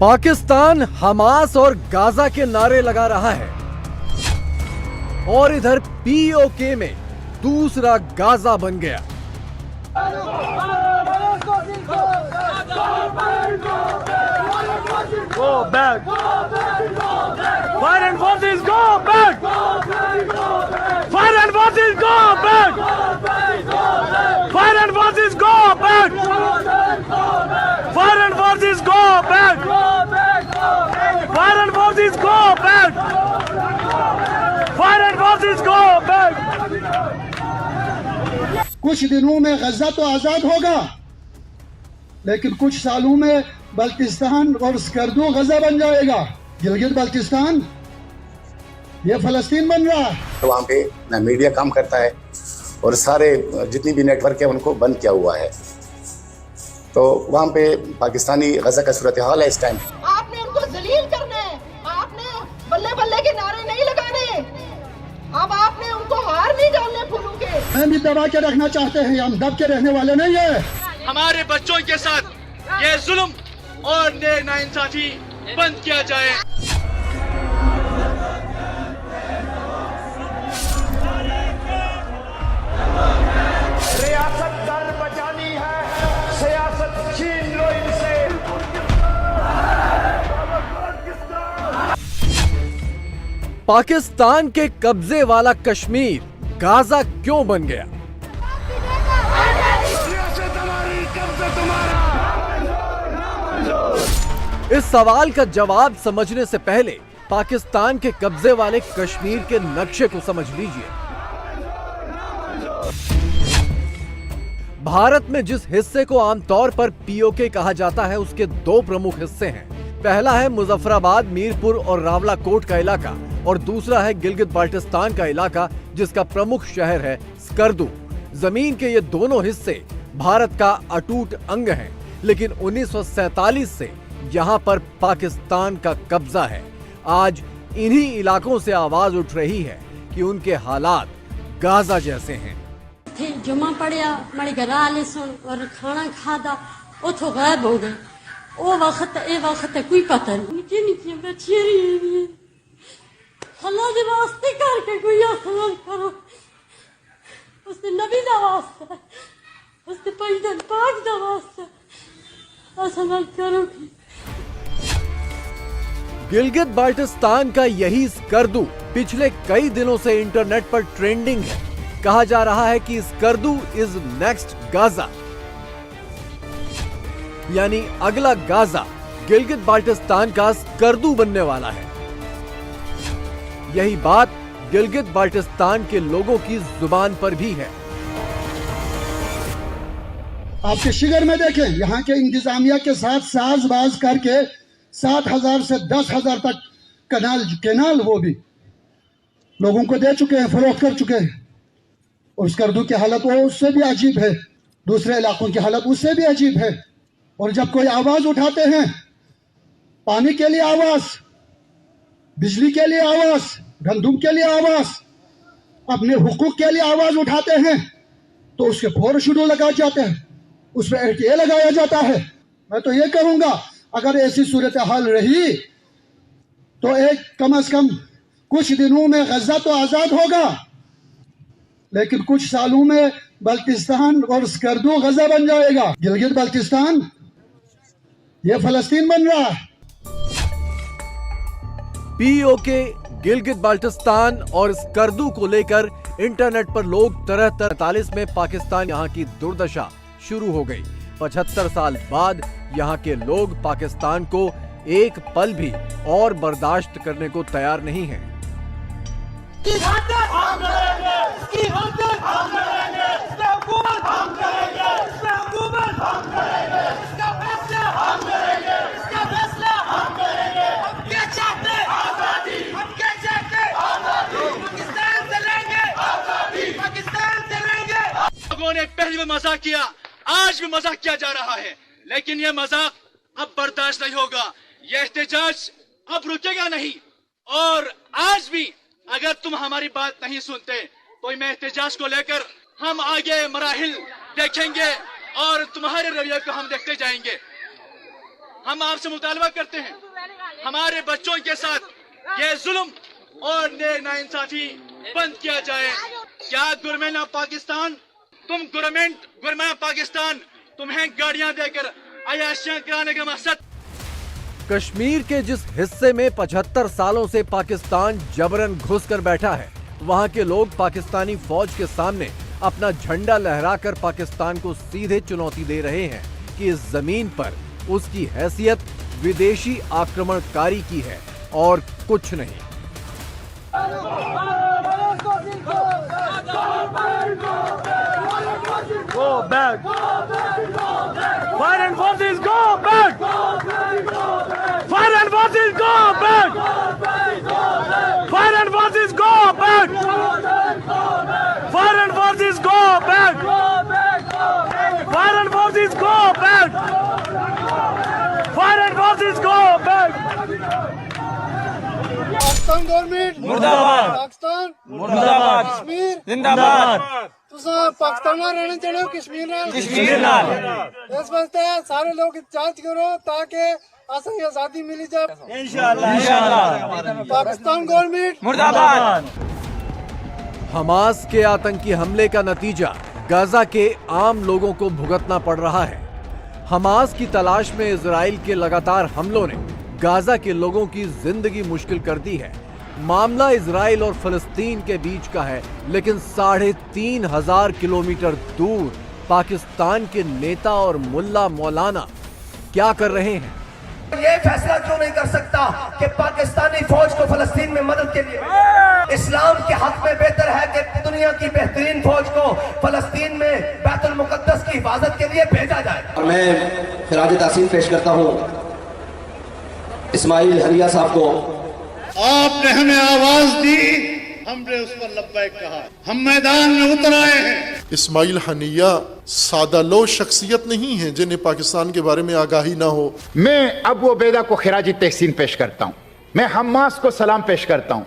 Pakistan Hamas और Gaza के नारे लगा रहा है और इधर पीओके में दूसरा गाजा बन गया। Go back. Fire and forces go back. Fire and forces go back. Fire and forces go back. Fire and forces go back. Fire and forces go back. Fire and forces go back. कुछ दिनों में गजा तो आजाद होगा, लेकिन कुछ सालों में बल्तिस्तान और स्कर्दू गजा बन जाएगा। गिलगित बल्तिस्तान ये फलस्तीन बन रहा है। तो वहाँ पे ना मीडिया काम करता है और सारे जितनी भी नेटवर्क है उनको बंद किया हुआ है। तो वहाँ पे पाकिस्तानी गजा का सूरत हाल है इस टाइम। आपने उनको जलील करना है, आपने बल्ले बल्ले के नारे नहीं लगाने, अब आपने उनको हार नहीं डालने फूलों के। हम भी दबा के रखना चाहते हैं, हम दब के रहने वाले नहीं है। हमारे बच्चों के साथ ये जुल्म और नाइंसाफी बंद किया जाए। रियासत जान बचानी है, सियासत छीन लो इनसे। पाकिस्तान के कब्जे वाला कश्मीर गाजा क्यों बन गया? इस सवाल का जवाब समझने से पहले पाकिस्तान के कब्जे वाले कश्मीर के नक्शे को समझ लीजिए। भारत में जिस हिस्से को आमतौर पर पीओके कहा जाता है उसके दो प्रमुख हिस्से हैं। पहला है मुजफ्फराबाद, मीरपुर और रावलाकोट का इलाका और दूसरा है गिलगित बाल्टिस्तान का इलाका जिसका प्रमुख शहर है स्कर्दू। जमीन के ये दोनों हिस्से भारत का अटूट अंग हैं, लेकिन 1947 से यहाँ पर पाकिस्तान का कब्जा है। आज इन्हीं इलाकों से आवाज उठ रही है कि उनके हालात गाजा जैसे हैं। जुमा पढ़िया मड़ी घरा आले सुन और खाना खादा उतो गायब हो गए। ओ वक्त ए वक्त कोई पता नहीं। निके निके बच्चे रही अल्लाह दे वास्ते करके कोई आसान करो। उसने नबी दा वास्ता, उसने पैगंबर पाक दा वास्ता आसान करो। गिलगित बाल्टिस्तान का यही स्कर्दू पिछले कई दिनों से इंटरनेट पर ट्रेंडिंग है। कहा जा रहा है कि स्कर्दू इज नेक्स्ट गाजा, यानी अगला गाजा गिलगित बाल्टिस्तान का स्कर्दू बनने वाला है। यही बात गिलगित बाल्टिस्तान के लोगों की जुबान पर भी है। आपके शिगर में देखें, यहाँ के इंतजामिया के साथ साजबाज करके 7,000 से 10,000 तक केनाल वो भी लोगों को दे चुके हैं, फरोख्त कर चुके हैं। और स्कर्दू की हालत वो उससे भी अजीब है, दूसरे इलाकों की हालत उससे भी अजीब है। और जब कोई आवाज उठाते हैं, पानी के लिए आवाज, बिजली के लिए आवाज, गंदुम के लिए आवाज, अपने हुकूक के लिए आवाज उठाते हैं, तो उसके फौर शेड्यूल लगाए जाते हैं, उस पर एटीए लगाया जाता है। मैं तो ये करूंगा, अगर ऐसी सूरत हाल रही तो एक कम से कम कुछ दिनों में गजा तो आजाद होगा, लेकिन कुछ सालों में बल्तिस्तान और स्कर्दू गजा बन जाएगा। गिलगित बल्तिस्तान ये फलस्तीन बन रहा है। पीओके, गिलगित बाल्टिस्तान और स्कर्दू को लेकर इंटरनेट पर लोग तरह 43 में पाकिस्तान यहाँ की दुर्दशा शुरू हो गई। 75 साल बाद यहाँ के लोग पाकिस्तान को एक पल भी और बर्दाश्त करने को तैयार नहीं हैं। लोगों ने पहले भी मजाक किया, आज भी मजाक किया जा रहा है, लेकिन यह मजाक अब बर्दाश्त नहीं होगा। यह एहतजाज अब रुकेगा नहीं। और आज भी अगर तुम हमारी बात नहीं सुनते तो मैं एहतजाज को लेकर हम आगे मराहिल देखेंगे और तुम्हारे रवैये को हम देखते जाएंगे। हम आपसे मुतालबा करते हैं हमारे बच्चों के साथ ये जुल्म और नाइंसाफी बंद किया जाए। क्या government of Pakistan government Pakistan तुम्हें गाड़ियां देकर अयाशियां कराने का मकसद? कश्मीर के जिस हिस्से में 75 सालों से पाकिस्तान जबरन घुसकर बैठा है, वहां के लोग पाकिस्तानी फौज के सामने अपना झंडा लहराकर पाकिस्तान को सीधे चुनौती दे रहे हैं कि इस जमीन पर उसकी हैसियत विदेशी आक्रमणकारी की है और कुछ नहीं। Go back. Foreign forces go back. Foreign forces go back. Foreign forces go back. Foreign forces go back. Foreign forces go back. Foreign forces go back. Pakistan government मुर्दाबाद। पाकिस्तान मुर्दाबाद। कश्मीर जिंदाबाद। तुसा पाकिस्तान में रहना चाहते हो कश्मीर नाल। इस वास्ते सारे लोग जांच करो ताकि असें आजादी मिली जाए इंशाल्लाह। पाकिस्तान गवर्नमेंट मुर्दाबाद। हमास के आतंकी हमले का नतीजा गाजा के आम लोगों को भुगतना पड़ रहा है। हमास की तलाश में इजराइल के लगातार हमलों ने गाजा के लोगों की जिंदगी मुश्किल कर दी है। मामला इजराइल और फिलिस्तीन के बीच का है, लेकिन 3,500 किलोमीटर दूर पाकिस्तान के नेता और मुल्ला मौलाना क्या कर रहे हैं? ये फैसला क्यों नहीं कर सकता कि पाकिस्तानी फौज को फलस्तीन में मदद के लिए इस्लाम के हक में बेहतर है कि दुनिया की बेहतरीन फौज को फलस्तीन में बैतुल मुकद्दस की हिफाजत के लिए भेजा जाए। मैं खिराज तासीम पेश करता हूँ इस्माइल हनिया साहब को। आपने हमें आवाज दी, हमने उस पर लब्बैक कहा, हम मैदान में उतर आए हैं। इस्माइल हनिया सादा लो शख्सियत नहीं है जिन्हें पाकिस्तान के बारे में आगाही ना हो। मैं अबू उबैदा को खिराजी तहसीन पेश करता हूँ, मैं हमास को सलाम पेश करता हूँ।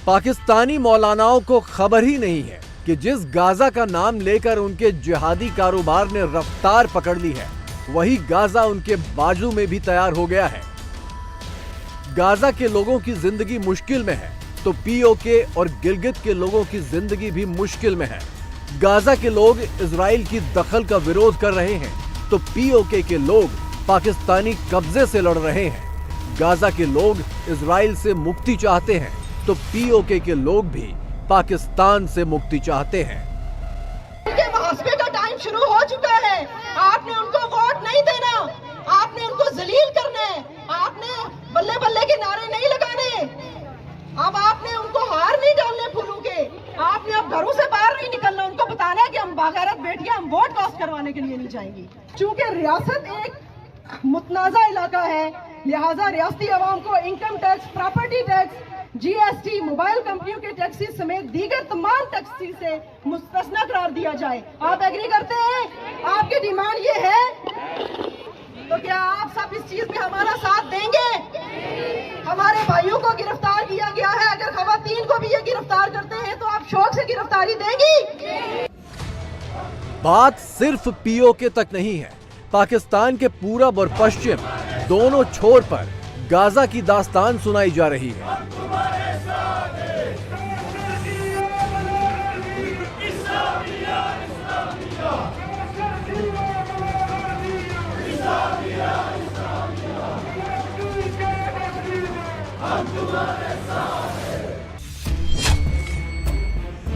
पाकिस्तानी मौलानाओं को खबर ही नहीं है कि जिस गाजा का नाम लेकर उनके जिहादी कारोबार ने रफ्तार पकड़ ली है, वही गाजा उनके बाजू में भी तैयार हो गया है। गाजा के लोगों की जिंदगी मुश्किल में है तो पीओके और गिलगित के लोगों की जिंदगी भी मुश्किल में है। गाजा के लोग इजराइल की दखल का विरोध कर रहे हैं तो पीओके के लोग पाकिस्तानी कब्जे से लड़ रहे हैं। गाजा के लोग इजराइल से मुक्ति चाहते हैं तो पीओके के लोग भी पाकिस्तान से मुक्ति चाहते हैं। उनके मुहासबे का टाइम शुरू हो चुका है। आपने उनको वोट नहीं देना, आपने उनको जलील करना है, आपने बल्ले बल्ले के नारे नहीं लगाने, अब आपने उनको हार नहीं डालने फूलों के, आपने अब घरों से बाहर नहीं निकलना, उनको बताना है कि हम बागैरत बेटियां हम वोट कास्ट करवाने के लिए नहीं जाएंगी। चूंकि रियासत एक मुतनाज़ा इलाका है, लिहाजा रियासती अवाम को income tax, property tax, GST, mobile कंपनियों के टैक्सेस समेत दीगर तमाम टैक्सेस से मुस्तस्ना करार दिया जाए। आप एग्री करते हैं? आपकी डिमांड ये है तो क्या आप सब इस चीज में हमारा साथ देंगे? हमारे भाइयों को गिरफ्तार किया गया है, अगर खवातीन को भी ये गिरफ्तार करते हैं तो आप शौक से गिरफ्तारी देंगी? बात सिर्फ पीओके तक नहीं है। पाकिस्तान के पूरब और पश्चिम दोनों छोर पर गाजा की दास्तान सुनाई जा रही है।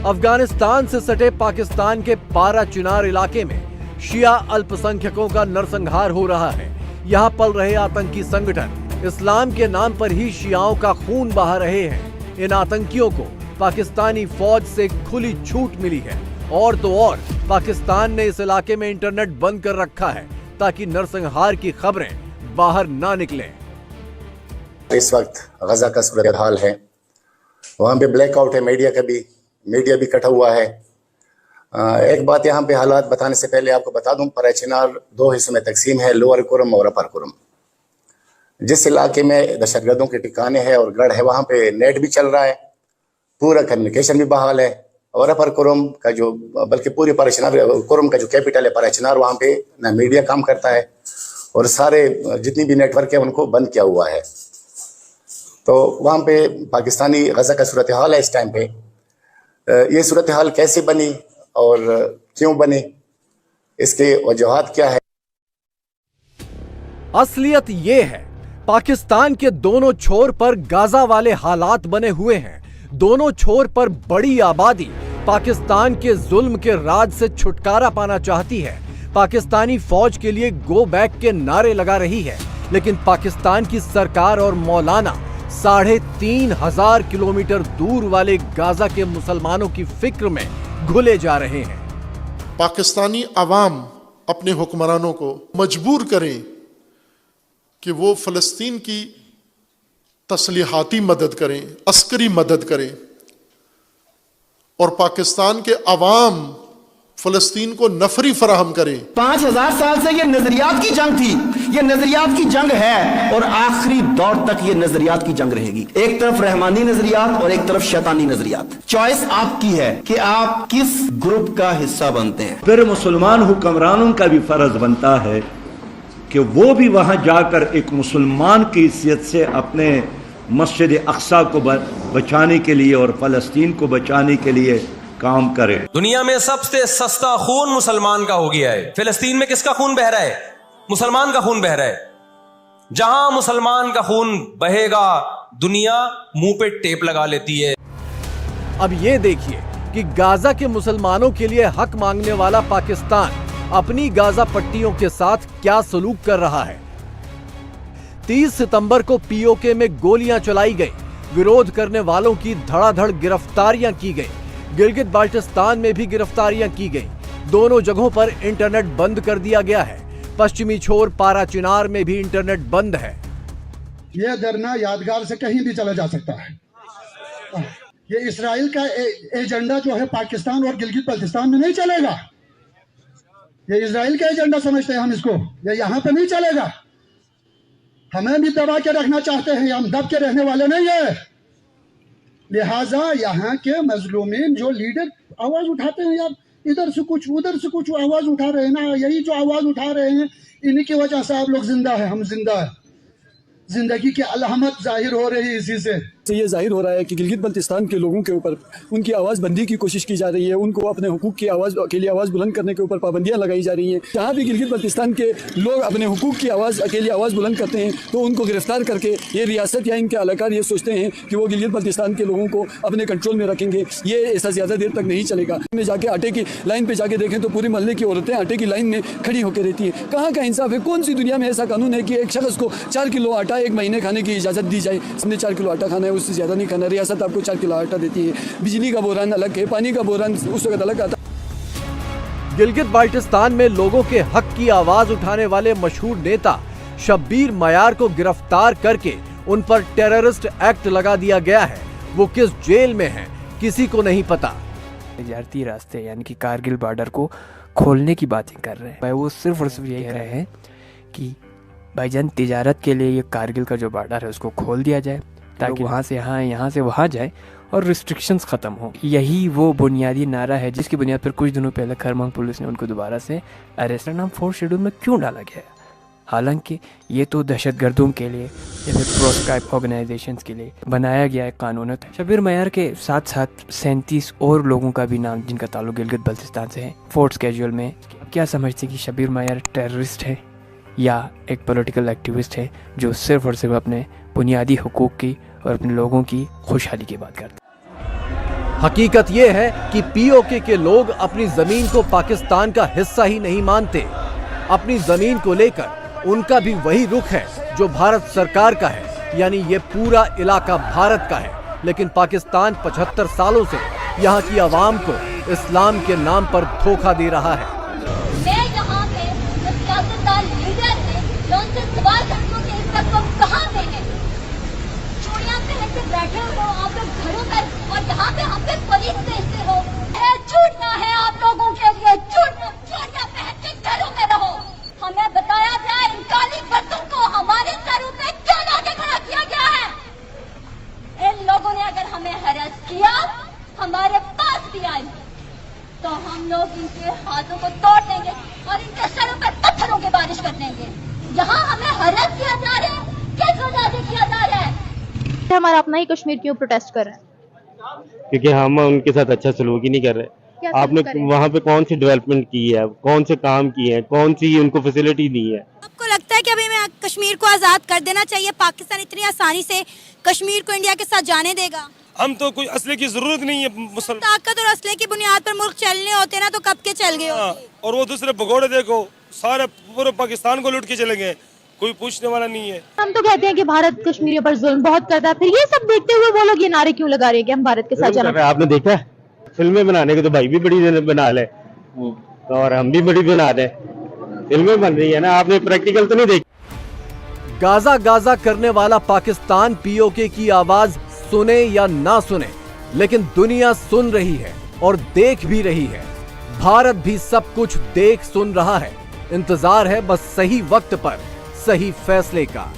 अफगानिस्तान से सटे पाकिस्तान के पारा चिनार इलाके में शिया अल्पसंख्यकों का नरसंहार हो रहा है। यहाँ पल रहे आतंकी संगठन इस्लाम के नाम पर ही शियाओं का खून बहा रहे हैं। इन आतंकियों को पाकिस्तानी फौज से खुली छूट मिली है और तो और पाकिस्तान ने इस इलाके में इंटरनेट बंद कर रखा है ताकि नरसंहार की खबरें बाहर ना निकलें। इस वक्त गजा का सूरत हाल है, वहाँ पे ब्लैकआउट है, मीडिया भी कटा हुआ है। एक बात यहाँ पे हालात बताने से पहले आपको बता दूं, पारा चिनार 2 हिस्सों में तकसीम है, लोअर कुरम और अपर कुरम। जिस इलाके में दहशतगर्दों के ठिकाने हैं और गढ़ है, वहाँ पे नेट भी चल रहा है, पूरा कम्युनिकेशन भी बहाल है। और अपर कुरम का जो, बल्कि पूरी पारा चिनार कुरम का जो कैपिटल है पारा चिनार, वहाँ पे ना मीडिया काम करता है और सारे जितनी भी नेटवर्क है उनको बंद किया हुआ है। तो वहाँ पे पाकिस्तानी गजा का सूरत हाल है इस टाइम पे। ये सूरत हाल कैसे बनी और क्यों बनी, इसके वजूहात क्या है? असलियत ये है, पाकिस्तान के दोनों छोर पर गाजा वाले हालात बने हुए हैं। दोनों छोर पर बड़ी आबादी पाकिस्तान के जुल्म के राज से छुटकारा पाना चाहती है। पाकिस्तानी फौज के लिए गो बैक के नारे लगा रही है, लेकिन पाकिस्तान की सरकार और मौलाना 3,500 किलोमीटर दूर वाले गाजा के मुसलमानों की फिक्र में घुले जा रहे हैं। पाकिस्तानी अवाम अपने हुक्मरानों को मजबूर करें कि वो फ़लस्तीन की तस्लीहाती मदद करें, अस्करी मदद करें, और पाकिस्तान के अवाम फ़लस्तीन को नफरी फराहम करें। 5000 साल से ये नजरियात की जंग थी, ये नजरियात की जंग है और आखिरी दौर तक ये नजरियात की जंग रहेगी। एक तरफ रहमानी नजरियात और एक तरफ शैतानी नजरियात। चॉइस आपकी है कि आप किस ग्रुप का हिस्सा बनते हैं। फिर मुसलमान हुक्मरानों का भी फर्ज बनता है कि वो भी वहां जाकर एक मुसलमान की हैसियत से अपने मस्जिद अक्सा को बचाने के लिए और फ़लस्तीन को बचाने के लिए काम करे। दुनिया में सबसे सस्ता खून मुसलमान का हो गया है। फिलिस्तीन में किसका खून बह रहा है? मुसलमान का खून बह रहा है। जहां मुसलमान का खून बहेगा दुनिया मुंह पे टेप लगा लेती है। अब ये देखिए कि गाजा के मुसलमानों के लिए हक मांगने वाला पाकिस्तान अपनी गाजा पट्टियों के साथ क्या सलूक कर रहा है। 30 सितंबर को पीओके में गोलियां चलाई गई, विरोध करने वालों की धड़ाधड़ गिरफ्तारियां की गई। गिलगित बाल्टिस्तान में भी गिरफ्तारियां की गई। दोनों जगहों पर इंटरनेट बंद कर दिया गया है। पश्चिमी छोर पारा चिनार में भी इंटरनेट बंद है। ये धरना यादगार से कहीं भी चला जा सकता है। ये इसराइल का एजेंडा जो है पाकिस्तान और गिलगित बाल्टिस्तान में नहीं चलेगा। ये इसराइल का एजेंडा समझते हैं हम इसको, ये यहाँ पे नहीं चलेगा। हमें भी दबा के रखना चाहते हैं, हम दब के रहने वाले नहीं है। लिहाजा यहाँ के मजलूमीन जो लीडर आवाज उठाते हैं, यार इधर से कुछ उधर से कुछ आवाज उठा रहे हैं ना, यही जो आवाज उठा रहे हैं इन्हीं की वजह से आप लोग जिंदा है, हम जिंदा है। जिंदगी की अलामत जाहिर हो रही है इसी से। ये जाहिर हो रहा है कि गिलगित बल्तिस्तान के लोगों के ऊपर उनकी आवाज़ बंदी की कोशिश की जा रही है। उनको अपने हुकूक की आवाज़ के लिए आवाज़ बुलंद करने के ऊपर पाबंदियां लगाई जा रही हैं। जहाँ भी गिलगित बल्तिस्तान के लोग अपने हुकूक की आवाज़ के लिए आवाज़ बुलंद करते हैं तो उनको गिरफ्तार करके ये रियासत या इनके अलाकार ये सोचते हैं कि वो गिलगित बल्तिस्तान के लोगों को अपने कंट्रोल में रखेंगे। ये ऐसा ज़्यादा देर तक नहीं चलेगा। में जाके आटे की लाइन पर जाके देखें तो पूरे मोहल्ले की औरतें आटे की लाइन में खड़ी होकर रहती हैं। कहाँ का इंसाफ है? कौन सी दुनिया में ऐसा कानून है कि एक शख्स को 4 किलो आटा एक महीने खाने की इजाज़त दी जाए? हमने 4 किलो आटा खाना है, उससे ज़्यादा नहीं खाना। रियासत आपको 4 किलो आटा देती है। बिजली का बोरान अलग है, पानी का बोरान उस वक्त अलग आता। गिलगित बाल्टिस्तान में लोगों के हक की आवाज उठाने वाले मशहूर नेता शब्बीर मयार को गिरफ्तार करके उन पर टेररिस्ट एक्ट लगा दिया गया है। वो किस जेल में हैं किसी को नहीं पता। तजारती रास्ते यानी कि कारगिल बॉर्डर को खोलने की बातें कर रहे हैं। वो सिर्फ और सिर्फ यही कह रहे हैं कि भाईजान तिजारत के लिए ये कारगिल का जो बॉर्डर है उसको खोल दिया जाए ताकि वहाँ से यहाँ से वहाँ जाए और रिस्ट्रिक्शंस ख़त्म हो। यही वो बुनियादी नारा है जिसकी बुनियाद पर कुछ दिनों पहले खरमांग पुलिस ने उनको दोबारा से अरेस्ट नाम 4 शेड्यूल में क्यों डाला गया है। हालांकि ये तो दहशतगर्दों के लिए या फिर प्रोस्क्राइब ऑर्गेनाइजेशंस के लिए बनाया गया है कानून। शब्बीर मयार के साथ साथ 37 और लोगों का भी नाम जिनका ताल्लुक गिलगित बल्तिस्तान से है। फोर्ट स्केड्यूल में क्या समझते कि शब्बीर मयार टेररिस्ट है या एक पॉलिटिकल एक्टिविस्ट है जो सिर्फ और सिर्फ अपने बुनियादी हुकूक की और अपने लोगों की खुशहाली की बात करते हैं। हकीकत यह है कि पीओके के लोग अपनी जमीन को पाकिस्तान का हिस्सा ही नहीं मानते। अपनी जमीन को लेकर उनका भी वही रुख है जो भारत सरकार का है, यानी ये पूरा इलाका भारत का है। लेकिन पाकिस्तान 75 सालों से यहाँ की आवाम को इस्लाम के नाम पर धोखा दे रहा है। मैं यहाँ पे जो सियासतदान लीडर है जो उनसे सवाल करती हूँ कि इस वक्त तुम कहाँ पे हैं? चूड़ियाँ पहन के बैठे हो आप लोग घरों पर और यहाँ पे हम पे पुलिस भेजते हो। छूटना है आप लोगों के लिए, चूड़ियाँ पहन के घरों में रहो। हमें बताया जाए इन काली बसों को हमारे सरों पे क्यों लाके खड़ा किया गया है? इन लोगों ने अगर हमें हरास किया हमारे पास भी आए तो हम लोग इनके हाथों को तोड़ देंगे और इनके सरों पर पत्थरों की बारिश कर देंगे। यहाँ हमें हरस किया जा रहा है, किस वजह से किया जा रहा है? हमारा अपना ही कश्मीर क्यों प्रोटेस्ट कर रहे हैं? क्योंकि हम उनके साथ अच्छा सलूक ही नहीं कर रहे। आपने वहाँ पे कौन सी डेवलपमेंट की है, कौन से काम किए हैं, कौन सी उनको फैसिलिटी दी है? आपको लगता है कि अभी मैं कश्मीर को आजाद कर देना चाहिए? पाकिस्तान इतनी आसानी से कश्मीर को इंडिया के साथ जाने देगा? हम तो कोई असले की जरूरत नहीं है, ताकत और असले की बुनियाद पर मुल्क चलने होते ना तो कब के चल गए होते। और वो दूसरे भगोड़े देखो, सारे पूरे पाकिस्तान को लूट के चले गए, कोई पूछने वाला नहीं है। हम तो कहते हैं कि भारत कश्मीरियों पर जुल्म बहुत करता है, फिर ये सब देखते हुए वो लोग ये नारे क्यों लगा रहे हैं कि हम भारत के साथ जाना? आपने देखा है फिल्में बनाने के तो भाई भी बड़ी बना ले और हम भी बड़ी बना दे, फिल्में बन रही है ना, आपने प्रैक्टिकल तो नहीं देखी। गाजा गाजा करने वाला पाकिस्तान पीओके की आवाज सुने या ना सुने, लेकिन दुनिया सुन रही है और देख भी रही है। भारत भी सब कुछ देख सुन रहा है। इंतजार है बस सही वक्त पर सही फैसले का।